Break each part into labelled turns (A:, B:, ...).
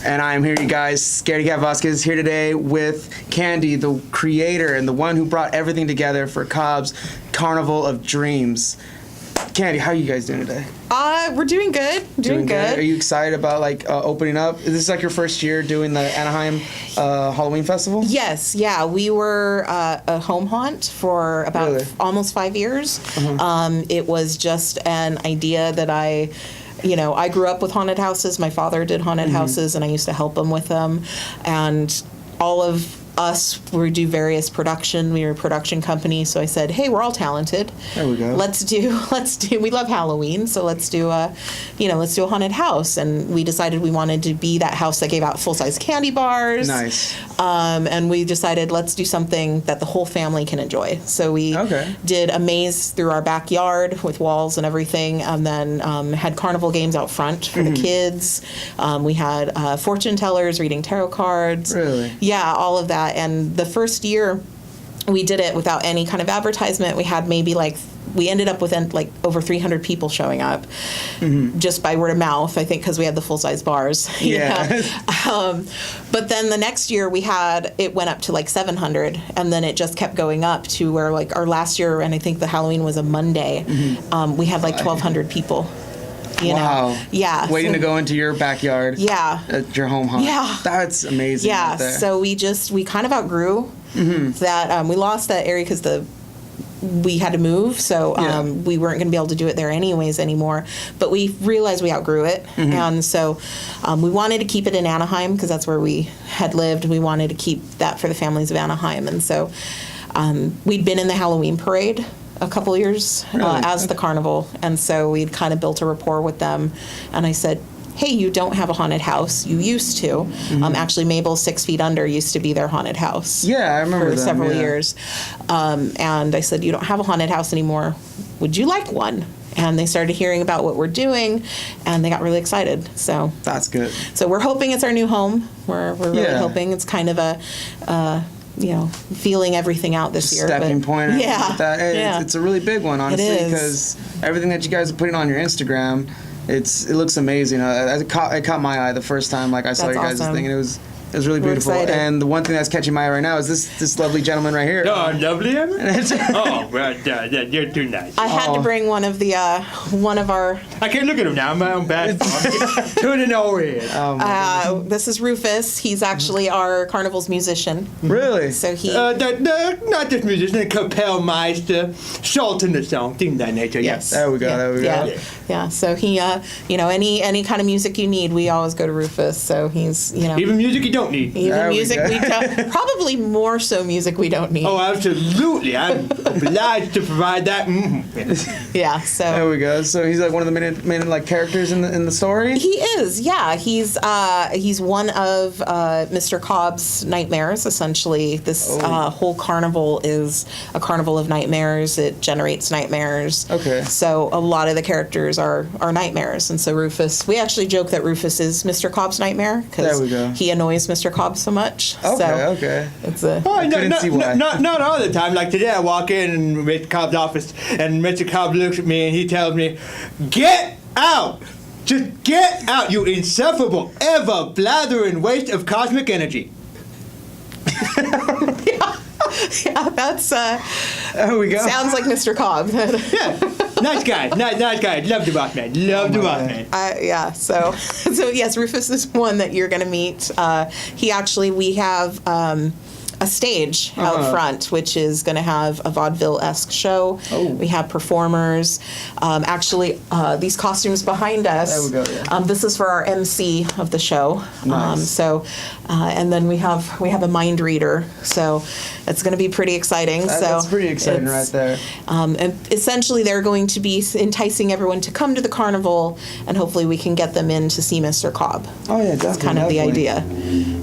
A: And I'm here, you guys. ScaredieCat Vasquez here today with Candy, the creator and the one who brought everything together for Cobbs' Carnival of Dreams. Candy, how are you guys doing today?
B: We're doing good. Doing good.
A: Are you excited about opening up? Is this like your first year doing the Anaheim Halloween Festival?
B: Yes. Yeah. We were a home haunt for about almost 5 years. It was just an idea that I grew up with haunted houses. My father did haunted houses, and I used to help him with them. And all of us, we do various production. We are a production company, so I said, "Hey, we're all talented.
A: There we go.
B: Let's do. We love Halloween, so let's do a haunted house." And we decided we wanted to be that house that gave out full-size candy bars.
A: Nice.
B: And we decided let's do something that the whole family can enjoy. So we did a maze through our backyard with walls and everything, and then had carnival games out front for the kids. We had fortune tellers reading tarot cards.
A: Really?
B: Yeah, all of that. And the first year we did it without any kind of advertisement. We had maybe we ended up with over 300 people showing up just by word of mouth, I think, because we had the full-size bars.
A: Yeah.
B: But then the next year it went up to 700, and then it just kept going up to where our last year, and I think the Halloween was a Monday, we had 1,200 people. You know? Yeah.
A: Waiting to go into your backyard.
B: Yeah.
A: At your home haunt.
B: Yeah.
A: That's amazing.
B: Yeah.
A: Right there.
B: So we kind of outgrew that. We lost that area because we had to move, so we weren't going to be able to do it there anyways anymore. But we realized we outgrew it, and so we wanted to keep it in Anaheim because that's where we had lived. We wanted to keep that for the families of Anaheim, and so we'd been in the Halloween parade a couple years as the carnival, and so we'd kind of built a rapport with them. And I said, "Hey, you don't have a haunted house. You used to. Actually, Mabel's 6 Feet Under used to be their haunted house.
A: Yeah, I remember
B: for
A: them,
B: several years. And I said, you don't have a haunted house anymore. Would you like one?" And they started hearing about what we're doing, and they got really excited. So
A: that's good.
B: So we're hoping it's our new home. We're really hoping it's kind of a feeling everything out this year.
A: Stepping point.
B: Yeah.
A: It's a really big one, honestly, because everything that you guys are putting on your Instagram, it looks amazing. It caught my eye the first time I saw your guys' thing, and it was really beautiful.
B: Excited.
A: And the one thing that's catching my eye right now is this lovely gentleman right here.
C: Oh, lovely? Oh, well, you're too nice.
B: I had to bring one of our.
C: I can't look at him now. I'm my own bad. Turning over here.
B: This is Rufus. He's actually our Carnival's musician.
A: Really?
B: So he.
C: Not just musician, Kapellmeister, Sultan of song, thing of that nature.
B: Yes.
A: There we go. There we go.
B: Yeah. So he, any kind of music you need, we always go to Rufus. So he's,
C: Even music you don't need.
B: Even music we don't. Probably more so music we don't need.
C: Oh, absolutely. I'm obliged to provide that.
B: Yeah. So.
A: There we go. So he's one of the main characters in the story.
B: He is. Yeah. He's one of Mr. Cobbs' nightmares. Essentially, this whole carnival is a carnival of nightmares. It generates nightmares.
A: Okay.
B: So a lot of the characters are nightmares, and so Rufus. We actually joke that Rufus is Mr. Cobb's nightmare because he annoys Mr. Cobbs so much.
A: Okay.
B: It's
C: not all the time. Like today, I walk in Mr. Cobb's office, and Mr. Cobb looks at me and he tells me, "Get out! Just get out, you insufferable, ever blathering waste of cosmic energy."
B: Yeah, that's.
A: There we go.
B: Sounds like Mr. Cobb.
C: Yeah, nice guy. Nice guy. Love the boss man.
B: Yeah. So yes, Rufus is one that you're going to meet. We have a stage out front, which is going to have a vaudeville-esque show. We have performers. These costumes behind us.
A: There we go. Yeah.
B: This is for our MC of the show.
A: Nice.
B: And then we have a mind reader. So it's going to be pretty exciting.
A: That's pretty exciting right there.
B: And essentially, they're going to be enticing everyone to come to the carnival, and hopefully we can get them in to see Mr. Cobb.
A: Oh yeah, definitely.
B: That's kind of the idea.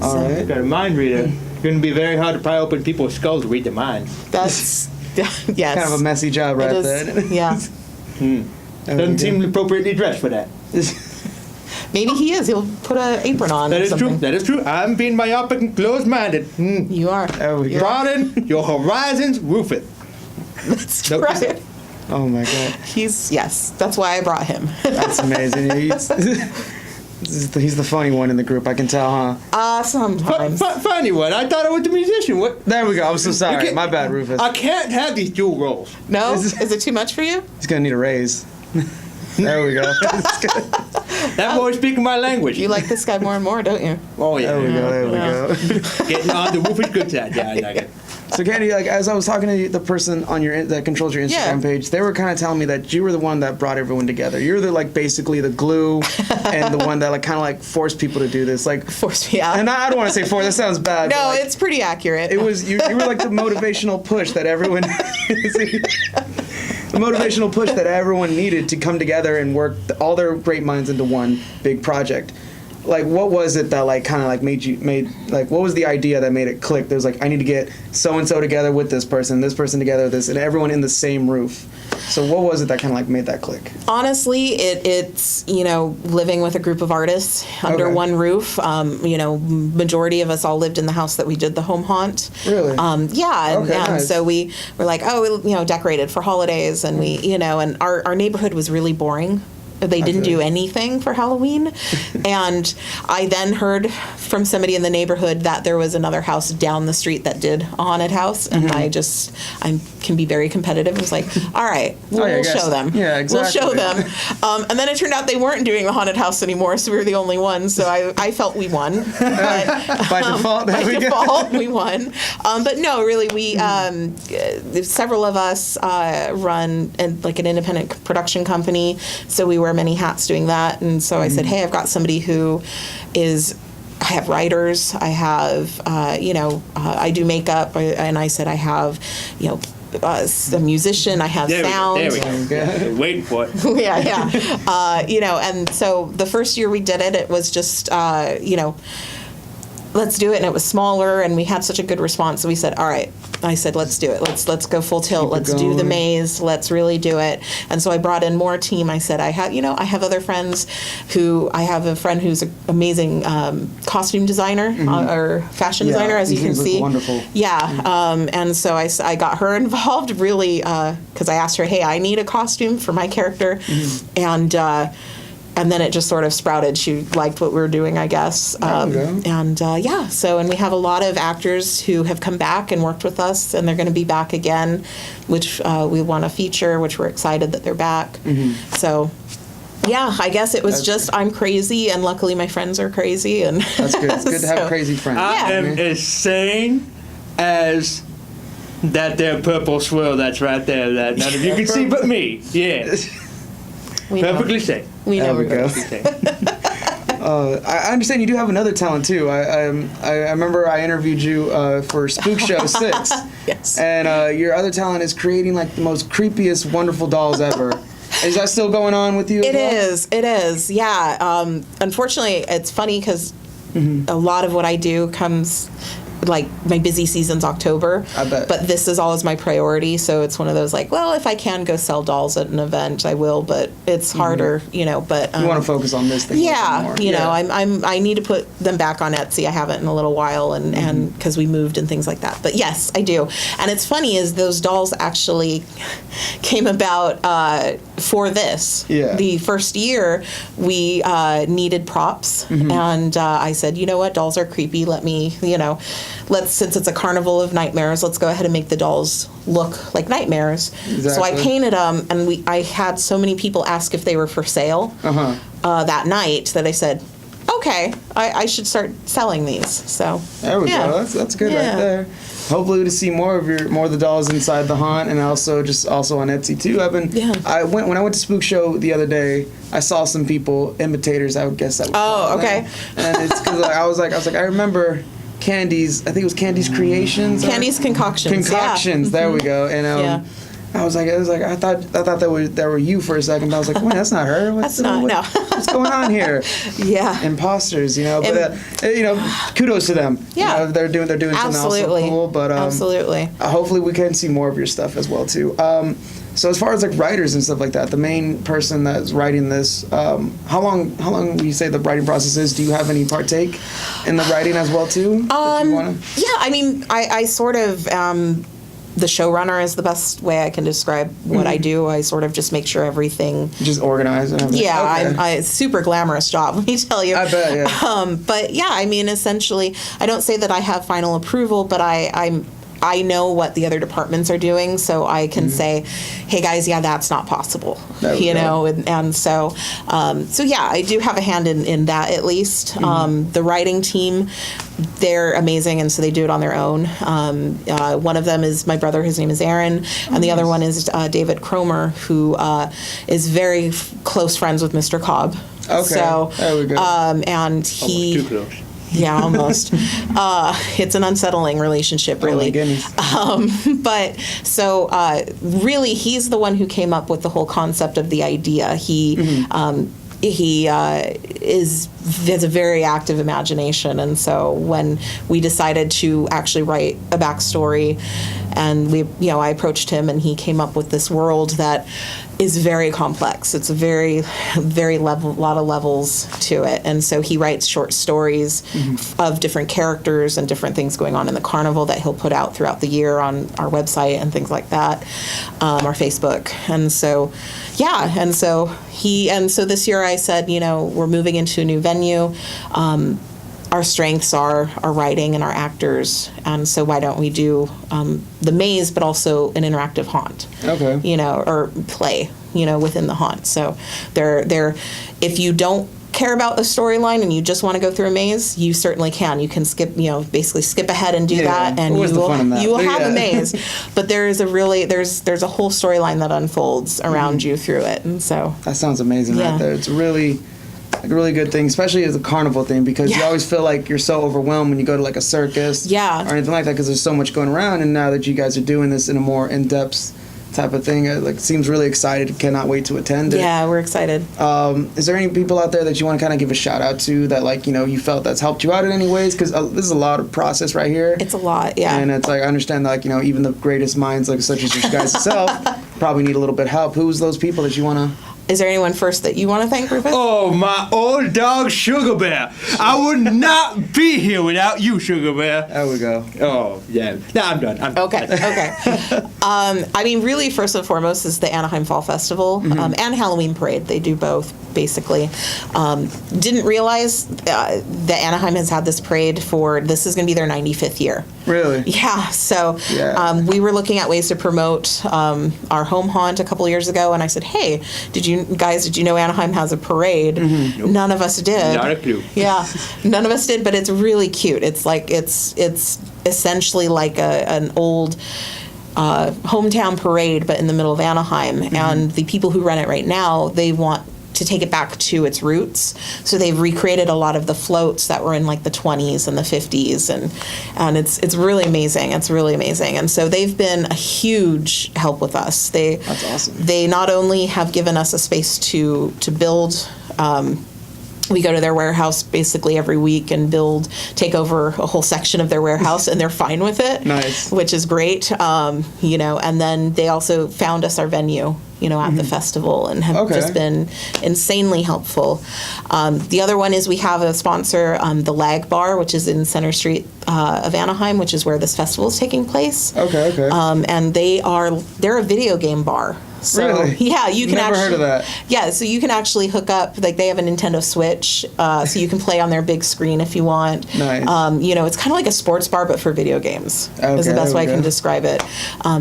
A: All right.
C: Got a mind reader. It's going to be very hard to pry open people's skulls to read their minds.
B: That's yes.
A: Kind of a messy job right there.
B: Yeah.
C: Doesn't seem appropriately dressed for that.
B: Maybe he is. He'll put an apron on.
C: That is true. That is true. I'm being myopic and closed-minded.
B: You are.
A: There we go.
C: Broaden your horizons, Rufus.
B: That's right.
A: Oh my God.
B: Yes. That's why I brought him.
A: That's amazing. He's the funny one in the group. I can tell, huh?
B: Sometimes.
C: Funny one. I thought I was the musician. What?
A: There we go. I'm so
C: You
A: sorry.
C: can't-
A: My bad, Rufus.
C: I can't have these dual roles.
B: No? Is it too much for you?
A: He's gonna need a raise. There we go.
C: That boy's speaking my language.
B: You like this guy more and more, don't you?
C: Oh yeah.
A: There we go. There we
B: Yeah.
A: go.
C: Getting on the Rufus good side. Yeah, I like it.
A: So Candy, like as I was talking to the person on that controls your Instagram
B: Yeah.
A: page, they were kind of telling me that you were the one that brought everyone together. You're the basically the glue and the one that kind of forced people to do this.
B: Force me out.
A: And I don't want to say force. That sounds bad.
B: No,
A: but,
B: it's pretty accurate.
A: it was you were like the motivational push that everyone. The motivational push that everyone needed to come together and work all their great minds into one big project. What was it that what was the idea that made it click? There's I need to get so and so together with this person together, and everyone in the same roof. So what was it that kind of made that click?
B: Honestly, it's living with a group of artists under
A: Okay.
B: one roof. Majority of us all lived in the house that we did the home haunt.
A: Really?
B: Yeah, and,
A: Okay,
B: and
A: nice.
B: so we were decorated for holidays, and and our neighborhood was really boring. They didn't do anything for Halloween. And I then heard from somebody in the neighborhood that there was another house down the street that did a haunted house. And I can be very competitive. I was like, all right, we'll show them.
A: Yeah, exactly.
B: We'll show them. And then it turned out they weren't doing the haunted house anymore, so we were the only ones. So I felt we won. But,
A: By default, there
B: by
A: we go.
B: default, we won. But no, really, we several of us run an independent production company, so we wear many hats doing that. And so I said, hey, I've got somebody who I have writers, I have I do makeup, and I said I have a musician, I have sound.
C: There we go.
A: Okay.
C: Waiting for it.
B: Yeah. And so the first year we did it, it was just let's do it. And it was smaller, and we had such a good response. So we said, all right. I said, let's do it. Let's go full tilt. Let's do the
A: going.
B: maze. Let's really do it. And so I brought in more team. I said, I have other friends I have a friend who's an amazing costume designer or fashion designer, as you can
A: these look
B: see.
A: wonderful.
B: Yeah. And so I got her involved really, because I asked her, hey, I need a costume for my character. And then it just sort of sprouted. She liked what we were doing, I guess.
A: There we go.
B: And and we have a lot of actors who have come back and worked with us, and they're going to be back again, which we want to feature, which we're excited that they're back. So, yeah, I guess it was I'm crazy, and luckily my friends are crazy. And
A: That's good. It's good to have
B: So,
A: crazy friends.
C: I am as sane as that there purple swirl that's right there that none of you can see but me. Yeah.
B: we know.
C: Perfectly sane.
B: We know.
A: There we go.
C: Perfectly sane.
A: I understand you do have another talent too. I remember I interviewed you for Spook Show 6.
B: Yes.
A: And your other talent is creating the most creepiest, wonderful dolls ever. Is that still going on with you?
B: It is. Yeah. Unfortunately, it's funny because a lot of what I do comes my busy season's October.
A: I bet.
B: But this is always my priority, so it's one of those well, if I can go sell dolls at an event, I will, but it's harder, but
A: you want to focus on this thing.
B: yeah,
A: more.
B: I need to put them back on Etsy. I haven't in a little while, and because we moved and things like that. But yes, I do. And it's funny is those dolls actually came about for this.
A: Yeah.
B: The first year we needed props, and I said, you know what, dolls are creepy. Let me, since it's a carnival of nightmares, let's go ahead and make the dolls look like nightmares.
A: Exactly.
B: So I painted them, and I had so many people ask if they were for sale that night that I said, okay, I should start selling these. So
A: There we
B: yeah.
A: go. That's good
B: Yeah.
A: right there. Hopefully to see more of the dolls inside the haunt, and also on Etsy too. When I went to Spook Show the other day, I saw some people, imitators, I would guess that.
B: Oh, okay.
A: And it's because I was like, I remember Candy's. I think it was Candy's Creations.
B: Candy's Concoctions.
A: Concoctions.
B: Yeah.
A: There we go. And
B: Yeah.
A: I thought that were you for a second. But I was like, wait, that's not her.
B: That's not, no.
A: What's going on here?
B: Yeah.
A: Imposters, But kudos to them.
B: Yeah.
A: They're doing something
B: Absolutely.
A: also cool. But
B: Absolutely.
A: hopefully we can see more of your stuff as well too. So as far as writers and stuff like that, the main person that's writing this, how long would you say the writing process is? Do you have any partake in the writing as well too? That you wanna?
B: Yeah, I mean, I sort of the showrunner is the best way I can describe what I do. I sort of just make sure everything.
A: Just organize and everything.
B: Yeah,
A: Okay.
B: it's super glamorous job, let me tell you.
A: I bet, yeah.
B: But yeah, I mean, essentially, I don't say that I have final approval, but I know what the other departments are doing, so I can say, hey guys, yeah, that's not possible, you know, and so yeah, I do have a hand in that at least. The writing team, they're amazing, and so they do it on their own. One of them is my brother, his name is Aaron, and the other one is David Cromer, who is very close friends with Mr. Cobb.
A: Okay,
B: So,
A: there we go.
B: And he...
C: Too close.
B: Yeah, almost. It's an unsettling relationship, really.
A: Oh my goodness.
B: But so really, he's the one who came up with the whole concept of the idea. He has a very active imagination, and so when we decided to actually write a backstory, and I approached him, and he came up with this world that is very complex. It's a very lot of levels to it, and so he writes short stories of different characters and different things going on in the carnival that he'll put out throughout the year on our website and things like that, our Facebook, and so so this year I said, we're moving into a new venue. Our strengths are our writing and our actors, and so why don't we do the maze, but also an interactive haunt?
A: Okay.
B: Or play, within the haunt. So if you don't care about a storyline and you just want to go through a maze, you certainly can. You can skip, basically skip ahead and do that, and
A: What's the fun in that?
B: you will have
A: Yeah.
B: a maze. But there's a whole storyline that unfolds around you through it, and so
A: That sounds amazing
B: Yeah.
A: right there. It's really like a really good thing, especially as a carnival thing, because you
B: Yeah.
A: always feel like you're so overwhelmed when you go to like a circus
B: Yeah.
A: or anything like that, because there's so much going around. And now that you guys are doing this in a more in-depth type of thing, it seems really excited. Cannot wait to attend it.
B: yeah, we're excited.
A: Is there any people out there that you want to kind of give a shout out to that you felt that's helped you out in any ways? Because this is a lot of process right here.
B: It's a lot, yeah.
A: And it's like, I understand that, even the greatest minds, such as you guys yourself, probably need a little bit of help. Who's those people that you want to...
B: Is there anyone first that you want to thank, Rufus?
C: Oh, my old dog, Sugar Bear. I would not be here without you, Sugar Bear.
A: There we go.
C: Oh, yeah. Nah, I'm done.
B: Okay. I mean, really, first and foremost is the Anaheim Fall Festival and Halloween Parade. They do both, basically. Didn't realize that Anaheim has had this parade this is going to be their 95th year.
A: Really?
B: Yeah. So we were looking at ways to promote our home haunt a couple of years ago, and I said, hey, did you know Anaheim has a parade? Nope. None of us did.
C: Not a clue.
B: Yeah, none of us did, but it's really cute. It's like it's essentially like an old hometown parade, but in the middle of Anaheim. And the people who run it right now, they want to take it back to its roots. So they've recreated a lot of the floats that were in like the 20s and the 50s, and it's really amazing. It's really amazing. And so they've been a huge help with us.
A: That's awesome.
B: They not only have given us a space to build. We go to their warehouse basically every week and take over a whole section of their warehouse, and they're fine with it.
A: Nice.
B: Which is great. And then they also found us our venue, at the festival, and have just been insanely helpful. The other one is we have a sponsor, the Lag Bar, which is in Center Street of Anaheim, which is where this festival is taking place.
A: Okay.
B: And they're a video game bar. So,
A: really?
B: Yeah, you can
A: Never
B: actually
A: heard of that.
B: Yeah, so you can actually hook up. Like they have a Nintendo Switch, so you can play on their big screen if you want.
A: Nice.
B: It's kind of like a sports bar, but for video games. Is the best way I can describe it.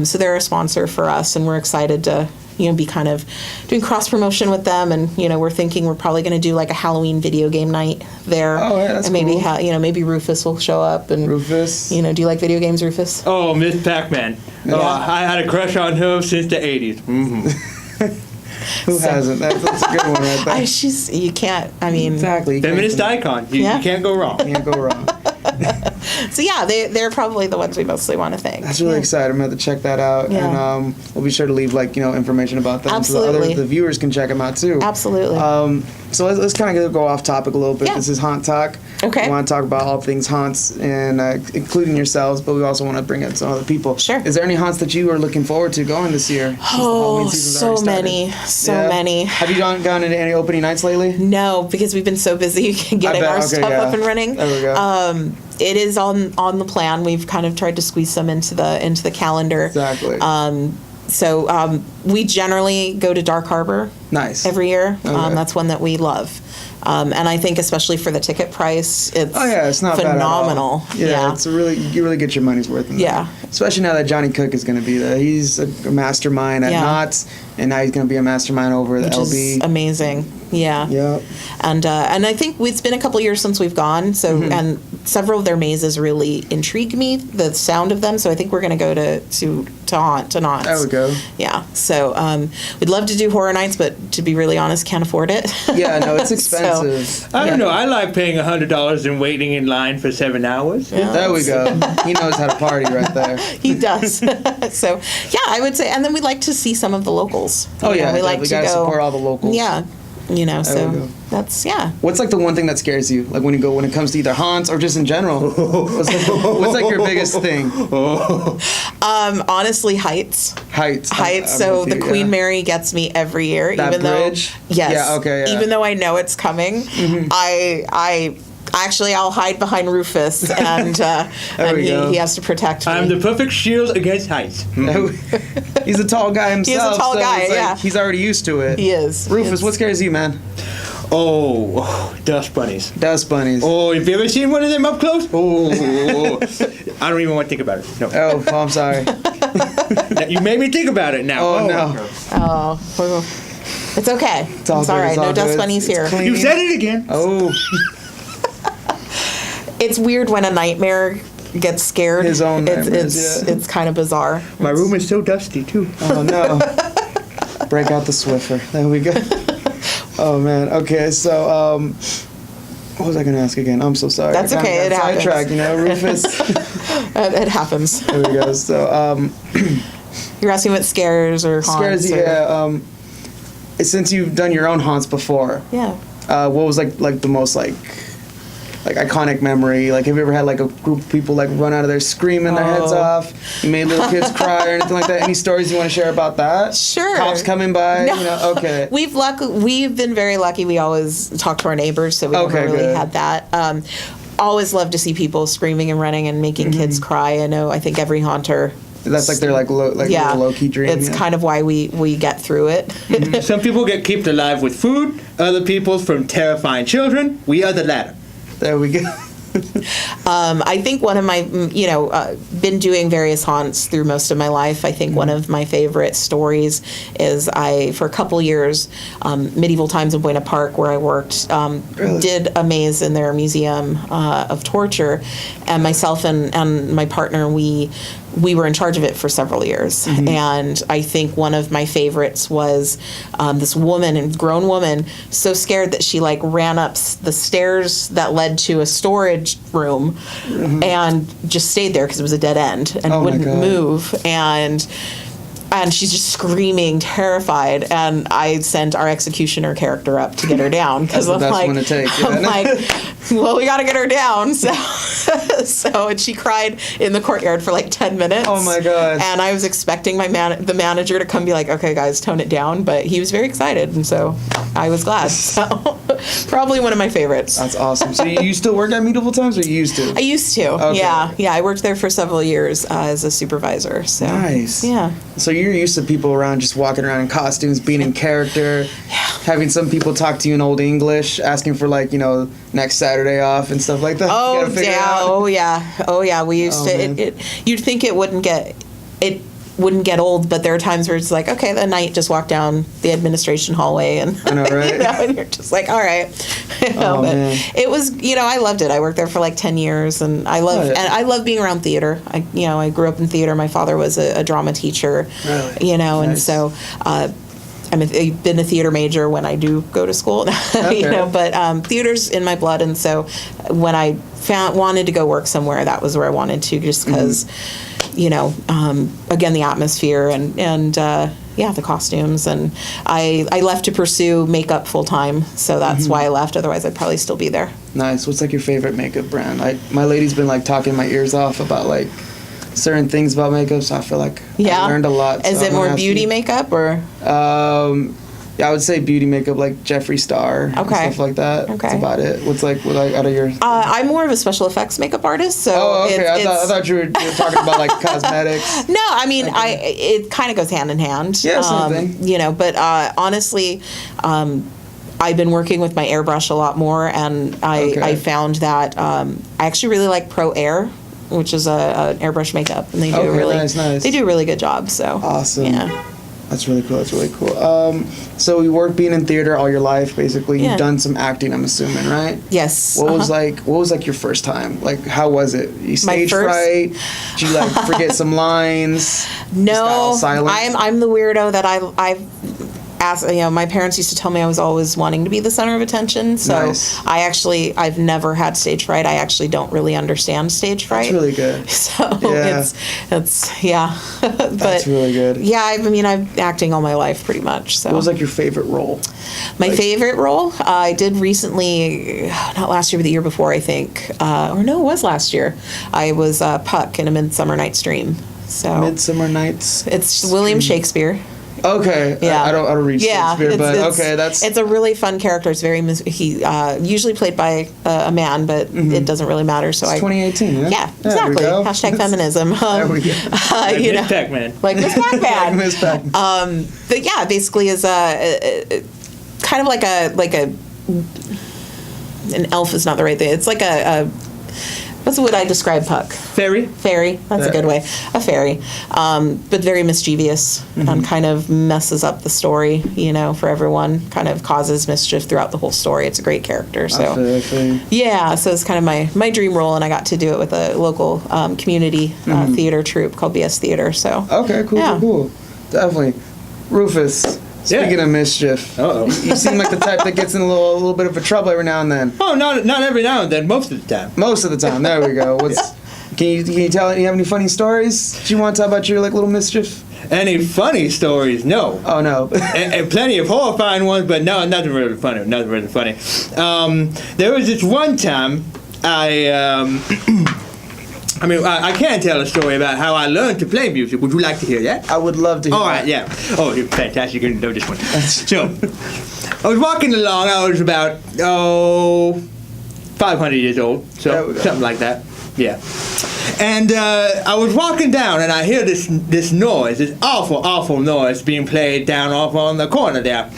B: So they're a sponsor for us, and we're excited to be kind of doing cross promotion with them, and we're thinking we're probably going to do like a Halloween video game night there.
A: Oh, yeah, that's
B: and maybe
A: cool.
B: Maybe Rufus will show up. And
A: Rufus.
B: do you like video games, Rufus?
C: Oh, Miss Pac-Man.
A: Yeah.
C: I had a crush on her since the 80s.
A: Who hasn't? That's a good one right there.
B: You can't. I mean,
A: Exactly.
C: Feminist icon. You can't go wrong.
A: Can't go wrong.
B: So yeah, they're probably the ones we mostly want to thank.
A: That's really exciting. I'm going to have to check that out.
B: Yeah.
A: And we'll be sure to leave information about them
B: Absolutely.
A: so the viewers can check them out too.
B: Absolutely.
A: So let's kind of go off topic a little bit.
B: Yeah.
A: This is Haunt Talk.
B: Okay.
A: We want to talk about all things haunts, and including yourselves, but we also want to bring in some other people.
B: Sure.
A: Is there any haunts that you are looking forward to going this year? since the Halloween season's
B: so
A: already started?
B: so many.
A: Have you gone into any opening nights lately?
B: No, because we've been so busy getting
A: bet.
B: our
A: Okay,
B: stuff
A: yeah.
B: up and running.
A: There we go.
B: it is on the plan. We've kind of tried to squeeze some into the calendar.
A: Exactly.
B: So we generally go to Dark Harbor.
A: Nice.
B: Every year.
A: Okay.
B: That's one that we love. And I think especially for the ticket price,
A: it's not
B: phenomenal.
A: Bad at all. It's you really get your money's worth in
B: Yeah.
A: that. Especially now that Johnny Cook is going to be there. He's a mastermind at Knott's, and now he's going to be a mastermind over the
B: Which
A: LB.
B: is amazing. Yeah.
A: Yep.
B: And I think it's been a couple years since we've gone. So and several of their mazes really intrigue me, the sound of them. So I think we're going to go to Knott's.
A: There we go.
B: Yeah. So we'd love to do Horror Nights, but to be really honest, can't afford it.
A: Yeah, no, it's expensive.
C: I don't know. I like paying $100 and waiting in line for 7 hours.
B: Yeah.
A: There we go. He knows how to party right there.
B: He does. So yeah, I would say, and then we'd like to see some of the locals.
A: Oh
B: You know,
A: yeah,
B: we like
A: we
B: to
A: gotta
B: go
A: support all the locals.
B: Yeah. You know,
A: There we
B: so
A: go.
B: that's
A: What's like the one thing that scares you? Like when it comes to either haunts or just in general? What's like your biggest thing?
B: Honestly, heights.
A: Heights.
B: Heights.
A: I'm
B: So
A: with
B: the
A: you,
B: Queen
A: yeah.
B: Mary gets me every year,
A: That
B: even
A: bridge?
B: though yes,
A: Yeah, okay, yeah.
B: even though I know it's coming. I actually I'll hide behind Rufus and and
A: we go.
B: he has to protect me.
C: I'm the perfect shield against heights.
A: He's a tall guy himself.
B: tall
A: so
B: guy,
A: it's like
B: yeah.
A: He's already used to it.
B: He is.
A: Rufus, what scares you, man?
C: Oh, dust bunnies.
A: Dust bunnies.
C: Oh, have you ever seen one of them up close? Oh, I don't even want to think about it. No.
A: Oh, I'm sorry.
C: You made me think about it now.
A: Oh, no.
B: Oh, it's okay.
A: It's all
B: It's
A: good,
B: all right.
A: it's all
B: No dust
A: good.
B: bunnies
A: It's
B: here.
A: clean.
C: You said it again.
A: Oh,
B: It's weird when a nightmare gets scared.
A: His own
B: It's
A: nightmares, yeah.
B: it's kind of bizarre.
C: My room is so dusty, too.
A: oh no. Break out the Swiffer. There we go. Oh, man. Okay, so, what was I going to ask again? I'm so sorry.
B: That's
A: I kinda
B: okay,
A: got
B: it happens.
A: sidetracked, Rufus.
B: It happens.
A: There we go. So,
B: You're asking what scares or haunts?
A: scares you,
B: or-
A: since you've done your own haunts before,
B: Yeah.
A: what was like the most like iconic memory? Like, have you ever had like a group of people like run out of there screaming their heads
B: Oh.
A: off? You made little kids cry or anything like that? Any stories you want to share about that?
B: Sure.
A: Cops coming by?
B: No.
A: Okay.
B: We've been very lucky. We always talk to our neighbors, so we
A: Okay,
B: never really
A: good.
B: had that. Always love to see people screaming and running and making
A: Mm-hmm.
B: kids cry. I think every haunter.
A: That's like their like low key dream.
B: It's
A: yeah.
B: kind of why we get through it.
C: Some people get kept alive with food. Other people from terrifying children. We are the latter.
A: There we go.
B: I think one of my, been doing various haunts through most of my life. I think one of my favorite stories is for a couple years, Medieval Times in Buena Park, where I worked,
A: Really?
B: did a maze in their museum of torture, and myself and my partner, we were in charge of it for several years. And I think one of my favorites was this woman, a grown woman, so scared that she like ran up the stairs that led to a storage room and just stayed there because it was a dead end and
A: Oh my
B: wouldn't
A: God.
B: move. And she's just screaming, terrified. And I sent our executioner character up to get her down because
A: That's the
B: I'm
A: best
B: like,
A: one to take, yeah.
B: I'm like, well, we got to get her down. So and she cried in the courtyard for like 10 minutes.
A: Oh my God.
B: And I was expecting the manager to come be like, okay, guys, tone it down. But he was very excited, and so I was glad. So probably one of my favorites.
A: That's awesome. So you still work at Medieval Times, or you used to?
B: I used to.
A: Okay.
B: Yeah. I worked there for several years as a supervisor. So
A: Nice.
B: Yeah.
A: So you're used to people around just walking around in costumes, being in character, having some people talk to you in Old English, asking for like, next Saturday off and stuff like that. You
B: Oh
A: gotta figure it
B: yeah.
A: out.
B: Oh yeah. We used
A: Oh,
B: to.
A: man.
B: You'd think it wouldn't get old, but there are times where it's like, okay, the night just walk down the administration hallway, and
A: I know, right?
B: and you're just like, all right.
A: Oh,
B: But
A: man.
B: it was, I loved it. I worked there for like 10 years, and I love
A: Oh, yeah.
B: and I love being around theater. I grew up in theater. My father was a drama teacher.
A: Really?
B: And
A: Nice.
B: so. I've been a theater major when I do go to school,
A: Okay.
B: but theater's in my blood, and so when I wanted to go work somewhere, that was where I wanted to, just because, again, the atmosphere and the costumes, and I left to pursue makeup full time, so that's why I left. Otherwise, I'd probably still be there.
A: Nice. What's like your favorite makeup brand? My lady's been like talking my ears off about like certain things about makeup, so I feel like I learned a lot.
B: Is
A: so
B: it
A: I'm
B: more
A: gonna ask
B: beauty
A: you.
B: makeup or?
A: Yeah, I would say beauty makeup, like Jeffree Star, and
B: Okay.
A: stuff like that.
B: Okay.
A: That's about it. What's like out of your?
B: I'm more of a special effects makeup artist, so
A: Oh, okay. I
B: it's
A: thought you were talking about like cosmetics.
B: no, I mean, it kind of goes hand in hand.
A: Yeah, same thing.
B: You know, but honestly, I've been working with my airbrush a lot more, and I found that I actually really like Pro Air, which is an airbrush makeup, and they do
A: nice.
B: they do a really good job. So
A: Awesome.
B: Yeah.
A: That's really cool. That's really cool. So you worked being in theater all your life, basically.
B: Yeah.
A: You've done some acting, I'm assuming, right?
B: Yes.
A: What was like your first time? Like, how was it? You stage
B: first-
A: fright? Did you like forget some lines? Just got all
B: No,
A: silent?
B: I'm the weirdo that I've asked. You know, my parents used to tell me I was always wanting to be the center of attention. So
A: Nice.
B: I've never had stage fright. I actually don't really understand stage fright.
A: That's really good.
B: So
A: Yeah.
B: it's yeah. But
A: That's really good.
B: yeah, I mean, I'm acting all my life pretty much. So
A: What was like your favorite role?
B: my favorite role I did recently, not last year, but the year before, I think, or no, it was last year. I was Puck in A Midsummer Night's Dream. So
A: Midsummer Nights.
B: it's William Shakespeare.
A: Okay.
B: Yeah.
A: I don't read Shakespeare, but okay, that's
B: it's a really fun character. It's very he usually played by a man, but it doesn't really matter. So
A: it's 2018. Yeah.
B: yeah,
A: There we
B: exactly.
A: go.
B: Hashtag feminism.
A: There we go.
B: You know,
C: Miss Pac-Man.
B: like Miss
A: Like
B: Pac-Man.
A: Miss Pac-Man.
B: But yeah, basically is a kind of like a an elf is not the right thing. It's like a what's the would I describe Puck?
C: Fairy.
B: Fairy. That's a good way. A fairy, but very mischievous and kind of messes up the story. You know, for everyone, kind of causes mischief throughout the whole story. It's a great character. So.
A: I feel.
B: Yeah, so it's kind of my dream role, and I got to do it with a local community theater troupe called BS Theater. So
A: Okay, cool,
B: Yeah.
A: cool. Definitely. Rufus, speaking of mischief,
C: Uh-oh.
A: you seem like the type that gets in a little bit of a trouble every now and then.
C: Oh, not every now and then. Most of the time.
A: Most of the time. There we go. Can you tell? You have any funny stories? Do you want to tell about your like little mischief?
C: Any funny stories? No.
A: Oh no.
C: And plenty of horrifying ones, but no, nothing really funny. Nothing really funny. There was this one time I can tell a story about how I learned to play music. Would you like to hear that?
A: I would love to hear
C: All right,
A: that.
C: yeah. Oh, you're fantastic. You're going to know this one. So, I was walking along. I was about, 500 years old.
A: There
C: So,
A: we go.
C: something like that. Yeah. And I was walking down, and I hear this noise, this awful noise being played down off on the corner there.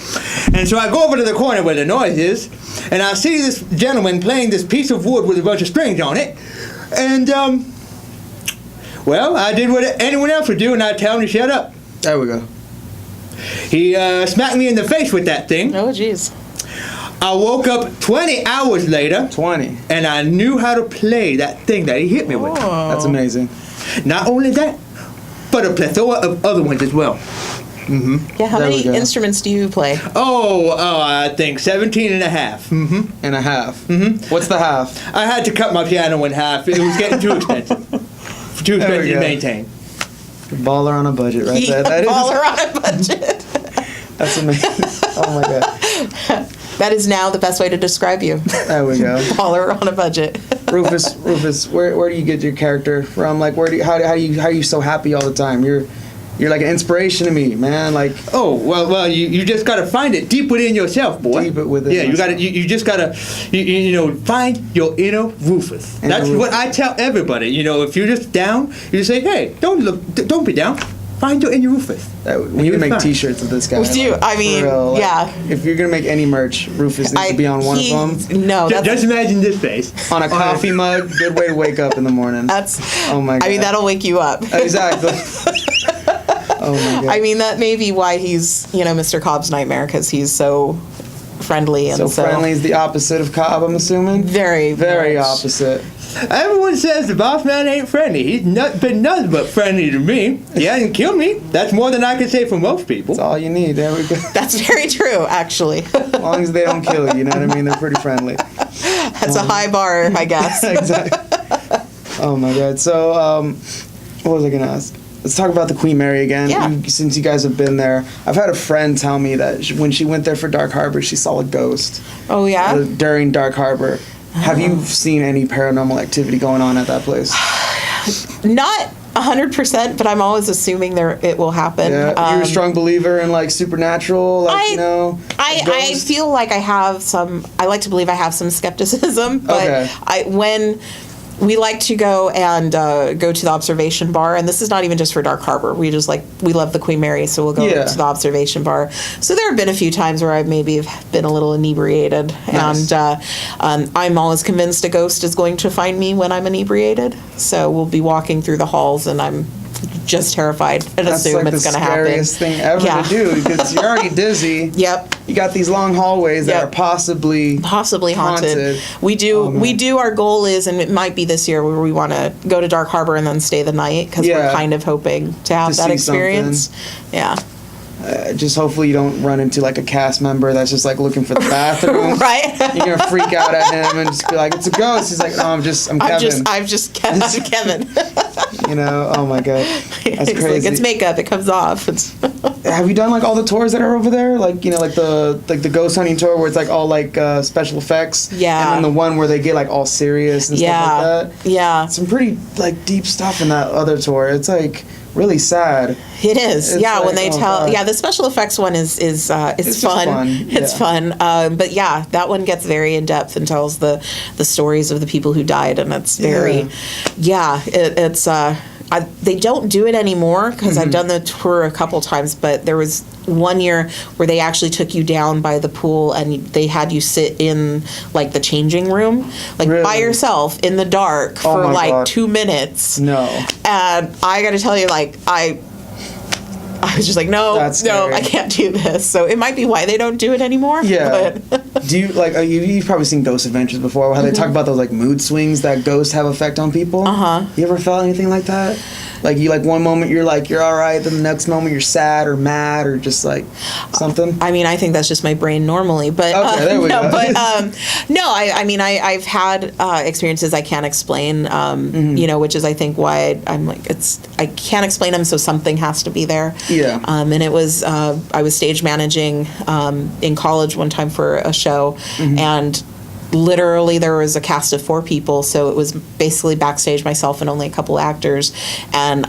C: And so I go over to the corner where the noise is, and I see this gentleman playing this piece of wood with a bunch of strings on it. And, well, I did what anyone else would do, and I tell him to shut up.
A: There we go.
C: He smacked me in the face with that thing.
B: oh jeez.
C: I woke up 20 hours later,
A: 20.
C: and I knew how to play that thing that he hit me with.
A: That's amazing.
C: Not only that, but a plethora of other ones as well.
B: Yeah, how
A: There
B: many
A: we go.
B: instruments do you play?
C: I think 17 and a half.
A: And a half. Mm-hmm. What's the half?
C: I had to cut my piano in half. It was getting too expensive. Too
A: There we
C: expensive to
A: go.
C: maintain.
A: Baller on a budget, right there. That
B: Baller
A: is.
B: on a budget.
A: That's amazing. Oh my god.
B: That is now the best way to describe you.
A: There we go.
B: Baller on a budget.
A: Rufus, where do you get your character from? Like, how are you so happy all the time? You're like an inspiration to me, man. Like,
C: Oh, well, you just gotta find it deep within yourself, boy.
A: Deep within
C: Yeah, you
A: myself.
C: gotta, you just gotta, find your inner Rufus.
A: Inner
C: That's
A: Rufus.
C: what I tell everybody. If you're just down, you just say, hey, don't be down. Find your inner Rufus.
A: we need to make
C: fine.
A: T-shirts of this guy.
B: We do. I
A: for
B: mean,
A: real. Like,
B: yeah.
A: If you're gonna make any merch, Rufus needs to be on one of them.
B: No,
C: Just
B: that's
C: imagine this face.
A: On a coffee mug. Good way to wake up in the morning.
B: that's.
A: Oh my god.
B: I mean, that'll wake you up.
A: Exactly. Oh my god.
B: I mean, that may be why he's Mr. Cobb's nightmare, because he's so friendly and
A: so friendly is the opposite of Cobb, I'm assuming.
B: very
A: Very
B: much.
A: opposite.
C: Everyone says the boss man ain't friendly. He's been nothing but friendly to me. He hasn't killed me. That's more than I can say for most people.
A: That's all you need. There we go.
B: That's very true, actually.
A: As long as they don't kill you, you know what I mean? They're pretty friendly.
B: That's a high bar, I guess.
A: Exactly. Oh my god. So, what was I gonna ask? Let's talk about the Queen Mary again.
B: Yeah.
A: Since you guys have been there, I've had a friend tell me that when she went there for Dark Harbor, she saw a ghost
B: Oh yeah.
A: during Dark Harbor. Have you seen any paranormal activity going on at that place?
B: Not 100%, but I'm always assuming it will happen.
A: Yeah, you're a strong believer in like supernatural, like
B: I feel like I like to believe I have some skepticism, but when we like to go and go to the observation bar, and this is not even just for Dark Harbor. We love the Queen Mary, so we'll go to the observation bar. So there have been a few times where I've maybe been a little inebriated, and I'm always convinced a ghost is going to find me when I'm inebriated. So we'll be walking through the halls, and I'm just terrified and assume it's going to happen.
A: That's like the scariest thing ever to do, because you're already dizzy.
B: Yep.
A: You got these long hallways that are possibly
B: haunted. We do. Our goal is, and it might be this year, where we want to go to Dark Harbor and then stay the night, because we're kind of hoping to have that experience. Yeah.
A: Just hopefully you don't run into like a cast member that's just like looking for the bathroom.
B: Right.
A: You're gonna freak out at him and just be like, "It's a ghost." He's like, "No, I'm Kevin."
B: I'm Kevin.
A: You know, oh my god, that's crazy.
B: Like, it's makeup; it comes off.
A: Have you done like all the tours that are over there? Like, you know, like the ghost hunting tour where it's like all like special effects.
B: Yeah.
A: And then the one where they get like all serious and stuff like that.
B: Yeah.
A: Some pretty like deep stuff in that other tour. It's like really sad.
B: It is.
A: It's
B: when
A: like,
B: they tell. The special effects one is fun. It's fun. But yeah, that one gets very in depth and tells the stories of the people who died, and it's very, they don't do it anymore, because I've done the tour a couple times, but there was one year where they actually took you down by the pool and they had you sit in like the changing room, like by yourself in the dark for like 2 minutes.
A: No.
B: And I got to tell you, like, I was just like, no, I can't do this. So it might be why they don't do it anymore.
A: Yeah.
B: But
A: do you like? You've probably seen Ghost Adventures before, how they talk about those like mood swings that ghosts have effect on people. You ever felt anything like that? Like you, like one moment you're like you're all right, then the next moment you're sad or mad or just like something.
B: I mean, I think that's just my brain normally, but
A: there we go.
B: But I mean, I've had experiences I can't explain. You know, which is I think why I'm like I can't explain them, so something has to be there.
A: Yeah.
B: And it was I was stage managing in college one time for a show, and literally there was a cast of 4 people, so it was basically backstage, myself and only a couple actors, and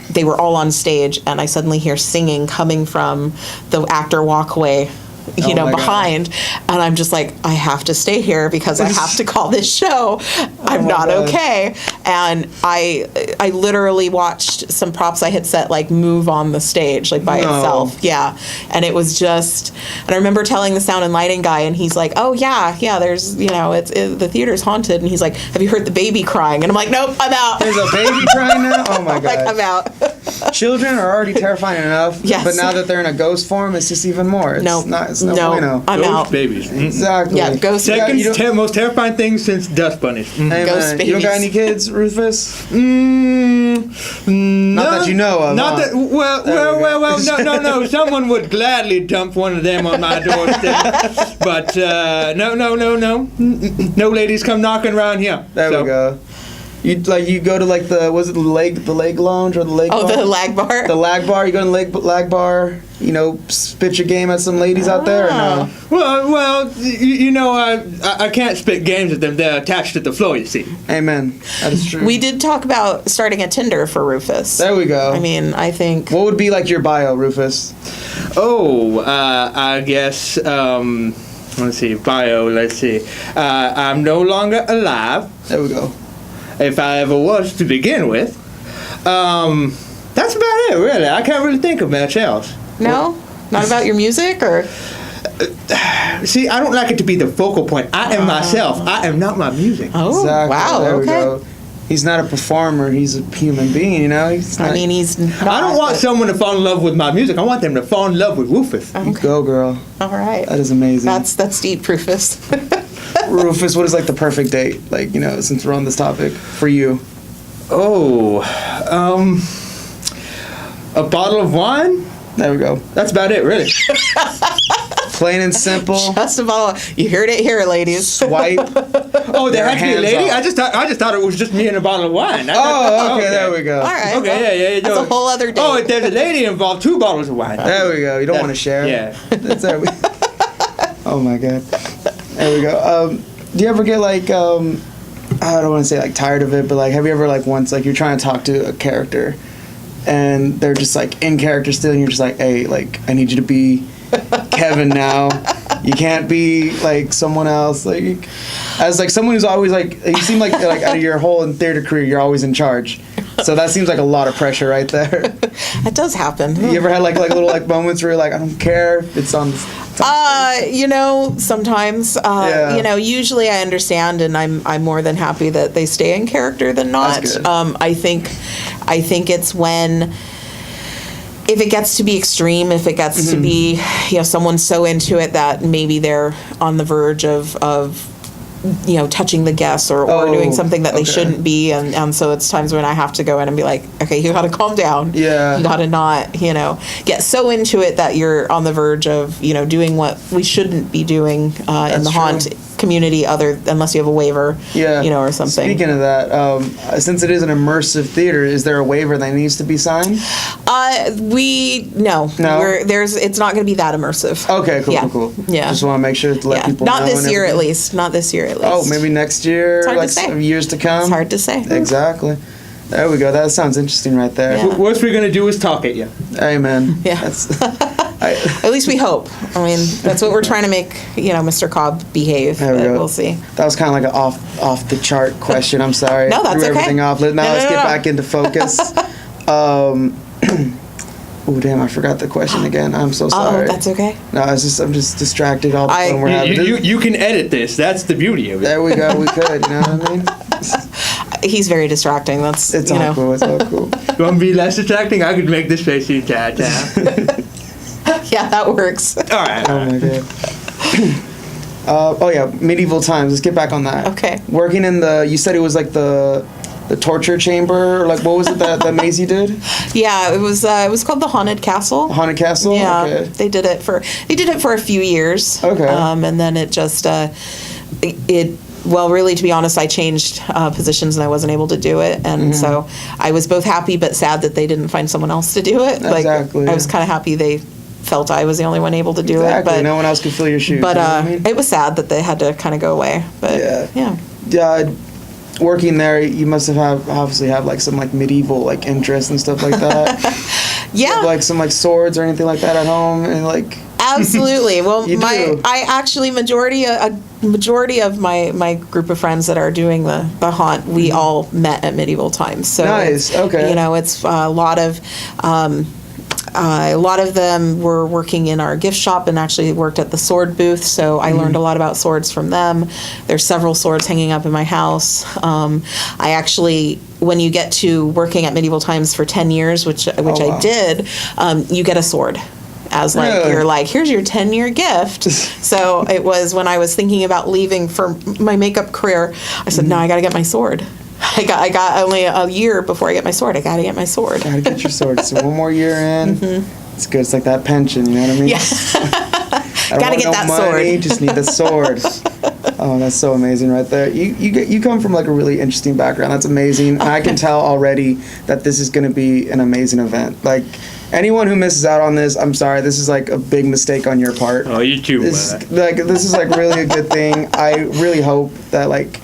B: they were all on stage, and I suddenly hear singing coming from the actor walkway behind, and I'm just like, I have to stay here because I have to call this show. I'm not okay. And I literally watched some props I had set like move on the stage like by itself. Yeah. And it was just, and I remember telling the sound and lighting guy, and he's like, oh yeah, there's, the theater's haunted, and he's like, have you heard the baby crying? And I'm like, nope, I'm out.
A: There's a baby crying now? Oh my god.
B: Like, I'm out.
A: Children are already terrifying enough, but now that they're in a ghost form, it's just even more. It's no bueno.
B: I'm
C: ghost
B: out.
C: babies.
A: Exactly.
B: Yeah, ghost babies.
C: Most terrifying thing since dust bunnies.
A: Hey,
B: ghost babies.
A: You don't got any kids, Rufus?
C: Not
A: that you know of.
C: Not that. Well. No. Someone would gladly dump one of them on my doorstep. But no. No ladies come knocking around here.
A: There we go. You go to like the leg lounge or the leg bar?
B: The lag bar?
A: The lag bar. You go to the lag bar, spit your game at some ladies out there or no?
C: Well, I can't spit games at them. They're attached to the floor, you see.
A: Amen. That is true.
B: We did talk about starting a Tinder for Rufus.
A: There we go.
B: I mean, I think...
A: What would be like your bio, Rufus?
C: I guess, let's see, I'm no longer alive.
A: There we go.
C: If I ever was to begin with. That's about it, really. I can't really think of much else.
B: No? Not about your music, or?
C: See, I don't like it to be the focal point. I am myself. I am not my music.
B: Oh,
A: exactly.
B: Wow,
A: there we
B: okay.
A: go. He's not a performer. He's a human being, He's not,
B: he's not.
C: I don't want someone to fall in love with my music. I want them to fall in love with Rufus.
A: You go, girl.
B: All right.
A: That is amazing.
B: That's deep, Rufus.
A: Rufus, what is like the perfect date? Like, since we're on this topic, for you.
C: A bottle of wine?
A: There we go.
C: That's about it, really.
A: Plain and simple.
B: Just a bottle. You heard it here, ladies.
A: Swipe.
C: Oh, there had to be a lady?
A: Off.
C: I just thought it was just me and a bottle of wine.
A: Okay, there we go.
B: All right.
C: Okay, yeah.
B: That's a whole other date.
C: Oh, if there's a lady involved, 2 bottles of wine.
A: There we go. You don't want to share.
C: Yeah.
A: That's there. Oh my god. There we go. Do you ever get like I don't want to say like tired of it, but like have you ever like once like you're trying to talk to a character and they're just like in character still and you're just like, hey, like I need you to be Kevin now. You can't be like someone else. Like as like someone who's always like you seem like out of your whole theater career you're always in charge. So that seems like a lot of pressure right there.
B: That does happen.
A: You ever had like little like moments where you're like, I don't care if it's on
B: you know, sometimes
A: Yeah.
B: you know, usually I understand and I'm more than happy that they stay in character than not.
A: That's good.
B: I think it's when if it gets to be extreme, if it gets to be, you know, someone's so into it that maybe they're on the verge of you know, touching the guests or doing something that they shouldn't be. And so it's times when I have to go in and be like, okay, you got to calm down.
A: Yeah.
B: You got to not, you know, get so into it that you're on the verge of, you know, doing what we shouldn't be doing in the
A: true.
B: haunt community unless you have a waiver,
A: Yeah.
B: you know, or something.
A: Speaking of that, since it is an immersive theater, is there a waiver that needs to be signed?
B: No. It's not going to be that immersive.
A: Okay, cool,
B: Yeah.
A: cool.
B: Yeah.
A: Just want to make sure to let people know.
B: Not this
A: and
B: year at
A: everything.
B: least. Not this year at least.
A: Oh, maybe next year,
B: hard to
A: like
B: say.
A: some years to come.
B: It's hard to say.
A: Exactly. There we go. That sounds interesting right there.
B: Yeah.
C: Worst we're gonna do is talk at you.
A: Hey, man.
B: Yeah.
A: That's,
B: At least we hope. I mean, that's what we're trying to make, you know, Mr. Cobb behave.
A: There we
B: But
A: go.
B: we'll see.
A: that was kind of like an off the chart question. I'm sorry.
B: No, that's
A: Threw
B: okay.
A: everything off. Now let's get back into focus. Oh damn! I forgot the question again. I'm so sorry.
B: Oh, that's okay.
A: No, I'm just distracted all the fun we're having.
C: You can edit this. That's the beauty of it.
A: There we go. We could. You know what I mean?
B: He's very distracting. That's,
A: It's
B: you
A: all
B: know.
A: cool. It's all cool.
C: You want to be less distracting? I could make this face you tap.
B: Yeah, that works.
C: All right.
A: Oh my god. Oh yeah, medieval times. Let's get back on that.
B: Okay.
A: Working in you said it was like the torture chamber, or like what was it that Maisie did?
B: Yeah, it was called the Haunted Castle.
A: Haunted Castle.
B: Yeah,
A: Okay.
B: they did it for a few years.
A: Okay.
B: And then it just well, really, to be honest, I changed positions and I wasn't able to do it, and so I was both happy but sad that they didn't find someone else to do it.
A: Exactly,
B: I was
A: yeah.
B: kind of happy they felt I was the only one able to do
A: Exactly.
B: it, but
A: No one else could fill your shoes.
B: But
A: you know what I mean?
B: it was sad that they had to kind of go away. But
A: Yeah.
B: yeah.
A: Working there, you must obviously have like some like medieval like interests and stuff like that.
B: Yeah.
A: Like some like swords or anything like that at home, and like.
B: Absolutely. Well,
A: You do.
B: I actually a majority of my group of friends that are doing the haunt, we all met at medieval times. So
A: Nice,
B: it's,
A: okay.
B: You know, it's a lot of them were working in our gift shop and actually worked at the sword booth. So I learned a lot about swords from them. There's several swords hanging up in my house. I actually, when you get to working at medieval times for 10 years, which
A: wow.
B: I did, you get a sword. As like
A: Really?
B: you're like, here's your 10-year gift. So it was when I was thinking about leaving for my makeup career, I said, no, I got to get my sword. I got only a year before I get my sword. I got to get my sword.
A: Gotta get your sword. So one more year in. It's good. It's like that pension. You know what I mean?
B: Yeah.
A: I don't
B: Gotta
A: want
B: get
A: no
B: that
A: money,
B: sword.
A: Just need the sword. Oh, that's so amazing right there. You come from like a really interesting background. That's amazing. And I can tell already that this is going to be an amazing event. Like anyone who misses out on this, I'm sorry. This is like a big mistake on your part.
C: Oh, you too,
A: This
C: man.
A: this is like really a good thing. I really hope that like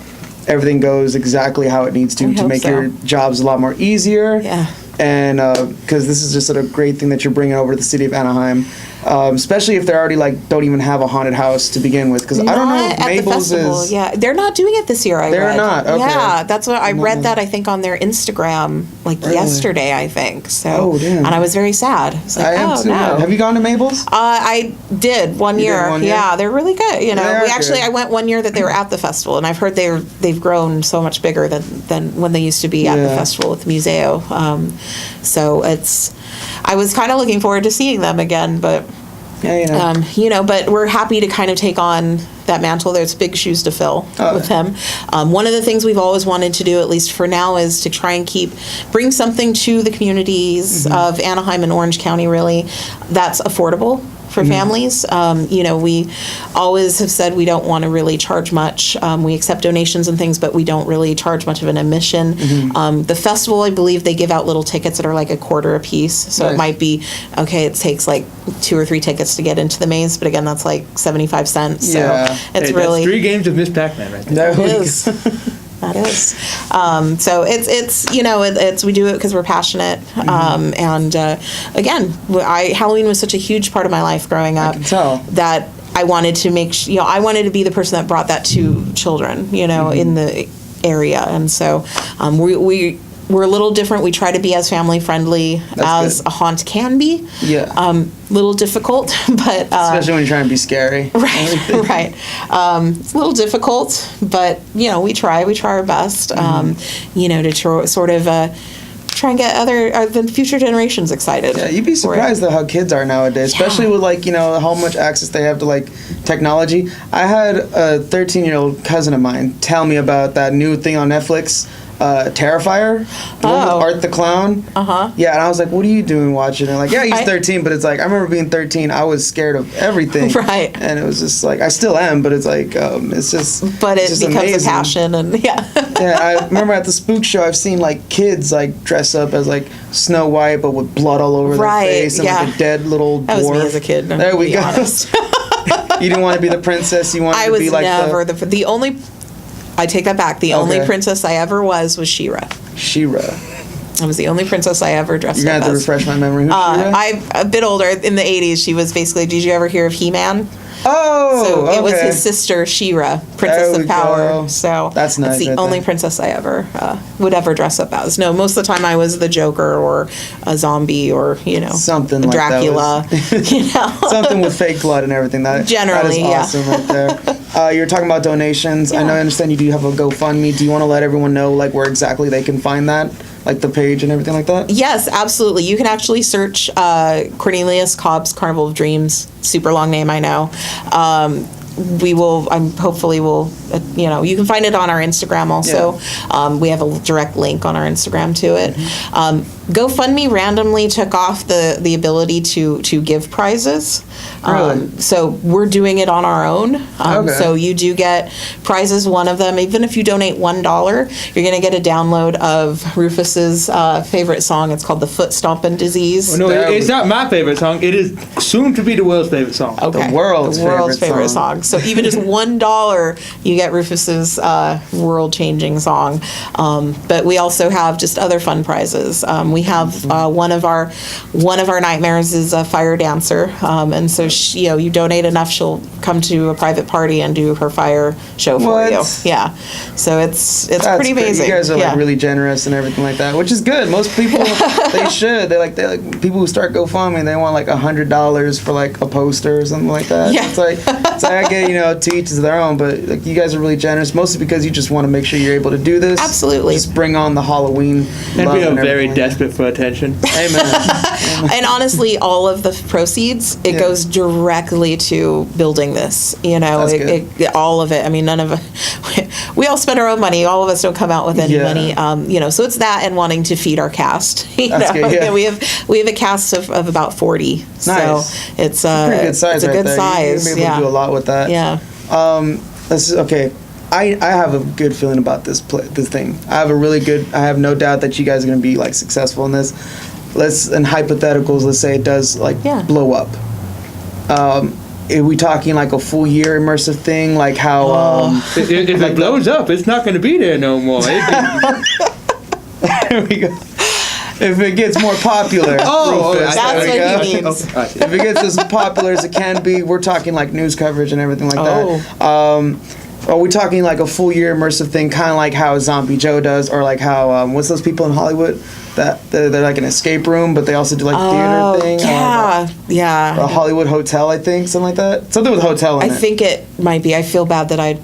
A: everything goes exactly how it needs to
B: hope
A: make
B: so.
A: your jobs a lot more easier.
B: Yeah.
A: And because this is just a great thing that you're bringing over to the city of Anaheim, especially if they already like don't even have a haunted house to begin with. Because I don't know
B: Not
A: if
B: at the
A: Mabel's
B: festival.
A: is.
B: Yeah, they're not doing it this year. I
A: They're
B: read.
A: not? Okay.
B: Yeah, that's what I read.
A: No.
B: That I think on their Instagram like
A: Really?
B: yesterday. I think so.
A: Oh, damn.
B: And I was very sad. I was like,
A: I am
B: oh
A: too.
B: no.
A: Have you gone to Mabel's?
B: I did one
A: You did
B: year.
A: one year?
B: Yeah, they're really good. You know,
A: They are
B: we actually
A: good.
B: I went one year that they were at the festival, and I've heard they've grown so much bigger than when they used to be at the
A: Yeah.
B: festival with Museo. So I was kind of looking forward to seeing them again, but.
A: Yeah, you know.
B: But we're happy to kind of take on that mantle. There's big shoes to fill
A: Oh.
B: with him. One of the things we've always wanted to do, at least for now, is to try and bring something to the communities of Anaheim and Orange County, really, that's affordable for families. You know, we always have said we don't want to really charge much. We accept donations and things, but we don't really charge much of an admission. The festival, I believe, they give out little tickets that are like $0.25 a piece. So
A: Nice.
B: it might be, okay, it takes like 2 or 3 tickets to get into the maze, but again, that's like 75 cents. So
A: Yeah.
B: it's
C: Hey,
B: really...
C: that's 3 games of Miss Pac-Man right there.
A: There
B: It
A: we
B: is.
A: go.
B: That is. So it's we do it because we're passionate. And again, Halloween was such a huge part of my life growing up.
A: I can tell.
B: That I wanted to I wanted to be the person that brought that to children, in the area. And so we're a little different. We try to be as family friendly as a haunt can be.
A: Yeah.
B: Little difficult, but
A: especially when you're trying to be scary.
B: Right. It's a little difficult, but we try our best. To sort of try and get the future generations excited.
A: Yeah, you'd be surprised though how kids are nowadays, especially with how much access they have to technology. I had a 13-year-old cousin of mine tell me about that new thing on Netflix, Terrifier, the one with Art the Clown. Yeah, and I was like, what are you doing watching it? He's 13, but it's I remember being 13, I was scared of everything.
B: Right.
A: And it was just I still am, but it's it's just
B: But it
A: just
B: becomes
A: amazing.
B: a passion, and
A: Yeah, I remember at the spook show, I've seen kids dress up as Snow White, but with blood all over their face and a dead little dwarf.
B: That was me as a kid.
A: There we go. You didn't want to be the princess. You wanted to be
B: never the only. I take that back. The only princess I ever was She-Ra.
A: She-Ra.
B: I was the only princess I ever dressed up as.
A: You're going to have to refresh my memory. Who's She-Ra?
B: I'm a bit older. In the 80s, she was basically, did you ever hear of He-Man?
A: Oh,
B: so it was
A: okay.
B: his sister, She-Ra, Princess of Power.
A: Go.
B: So
A: that's nice.
B: That's the only princess I ever would ever dress up as. No, most of the time I was the Joker or a zombie or
A: something
B: like Dracula.
A: Something with fake blood and everything.
B: Generally,
A: that is awesome right there. You're talking about donations. I understand you do have a GoFundMe. Do you want to let everyone know where exactly they can find that? The page and everything like that?
B: Yes, absolutely. You can actually search Cornelius Cobbs Carnival of Dreams. Super long name, I know. We will, hopefully we'll, you can find it on our Instagram also. Yeah. We have a direct link on our Instagram to it. GoFundMe randomly took off the ability to give prizes.
A: Really?
B: So we're doing it on our own.
A: Okay.
B: So you do get prizes. One of them, even if you donate $1, you're going to get a download of Rufus's favorite song. It's called The Foot Stompin' Disease.
C: Oh, no, it's not my favorite song. It is soon to be the world's favorite song.
B: Okay.
A: The world's favorite
B: song. So even just $1, you get Rufus's world-changing song. But we also have just other fun prizes. We have one of our nightmares is a fire dancer, and so you donate enough, she'll come to a private party and do her fire show for you. Yeah, so it's pretty amazing.
A: You guys are really generous and everything like that, which is good. Most people they should. They people who start GoFundMe, they want $100 for a poster or something like that.
B: Yeah.
A: It's I get to each is their own, but you guys are really generous, mostly because you just want to make sure you're able to do this.
B: Absolutely.
A: Just bring on the Halloween.
C: And we are very desperate for attention.
A: Amen.
B: And honestly, all of the proceeds, it goes directly to building this. All of it. I mean, none of it. We all spend our own money. All of us don't come out with any money. So it's that and wanting to feed our cast.
A: That's good, yeah.
B: We have a cast of about 40.
A: Nice.
B: So it's a
A: pretty good size.
B: It's a
A: right
B: good
A: there.
B: size.
A: You're able to do a lot with that.
B: Yeah.
A: This is okay. I have a good feeling about this thing. I have no doubt that you guys are going to be successful in this. In hypotheticals, let's say it does blow up. Are we talking a full year immersive thing? How
C: if it blows up, it's not going to be there no more.
A: There we go. If it gets more popular, Rufus,
B: that's what he means.
A: If it gets as popular as it can be, we're talking news coverage and everything that. Are we talking a full year immersive thing, kind of how Zombie Joe does, or how what's those people in Hollywood that they're an escape room, but they also do theater thing?
B: Yeah.
A: A Hollywood Hotel, I think, something like that. Something with hotel in it.
B: I think it might be. I feel bad that I'm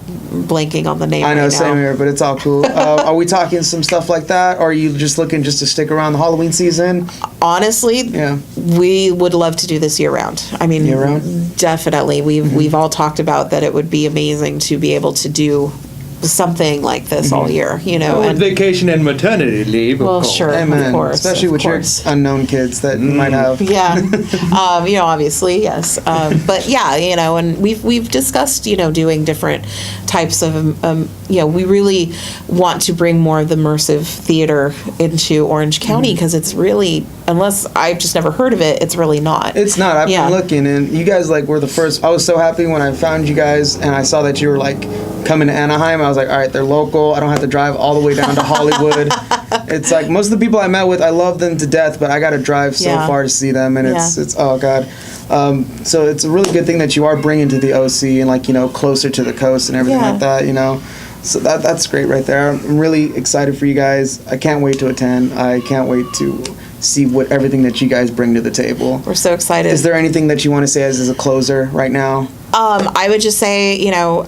B: blanking on the name.
A: I know,
B: right
A: same
B: now.
A: here, but it's all cool. Are we talking some stuff like that, or are you just looking to stick around the Halloween season?
B: Honestly, we would love to do this year round. I mean,
A: year round?
B: Definitely. We've all talked about that it would be amazing to be able to do something like this all year,
C: and vacation and maternity leave, of course.
B: Sure,
A: Amen.
B: of course.
A: Especially with your unknown kids that you might have.
B: Yeah. Obviously, yes. But yeah, and we've discussed, doing different types of, we really want to bring more of the immersive theater into Orange County because it's really, unless I've just never heard of it, it's really not.
A: It's not. I've been looking, and you guys were the first. I was so happy when I found you guys and I saw that you were coming to Anaheim. I was like, all right, they're local. I don't have to drive all the way down to Hollywood. It's like most of the people I met with, I love them to death, but I got to drive so far to see them, and it's oh god. So it's a really good thing that you are bringing to the OC and like, you know, closer to the coast and everything like that, you know. So that's great right there. I'm really excited for you guys. I can't wait to attend. I can't wait to see what everything that you guys bring to the table.
B: We're so excited.
A: Is there anything that you want to say as a closer right now?
B: I would just say, you know,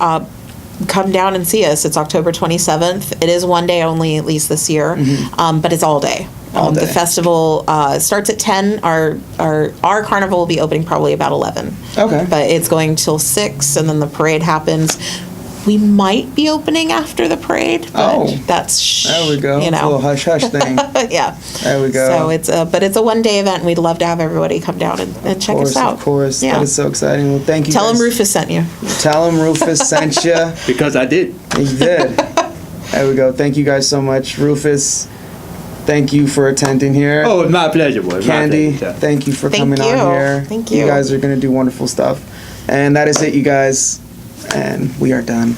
B: come down and see us. It's October 27th. It is one day only, at least this year, but it's all day.
A: All day.
B: The festival starts at 10. Our carnival will be opening probably about 11.
A: Okay.
B: But it's going till 6, and then the parade happens. We might be opening after the parade, but that's
A: there we go.
B: You know,
A: a little hush hush thing.
B: yeah.
A: There we go.
B: So it's a one day event. And we'd love to have everybody come down and check us out.
A: Of course,
B: Yeah.
A: that is so exciting. Well, thank you.
B: Tell
A: guys.
B: them Rufus sent you.
A: Tell him Rufus sent you.
C: Because I did.
A: You did. There we go. Thank you guys so much, Rufus. Thank you for attending here.
C: Oh, it's my pleasure, boy.
A: Candy,
C: My pleasure.
A: thank you for
B: Thank
A: coming
B: you.
A: on here.
B: Thank you.
A: You guys are gonna do wonderful stuff, and that is it, you guys. And we are done.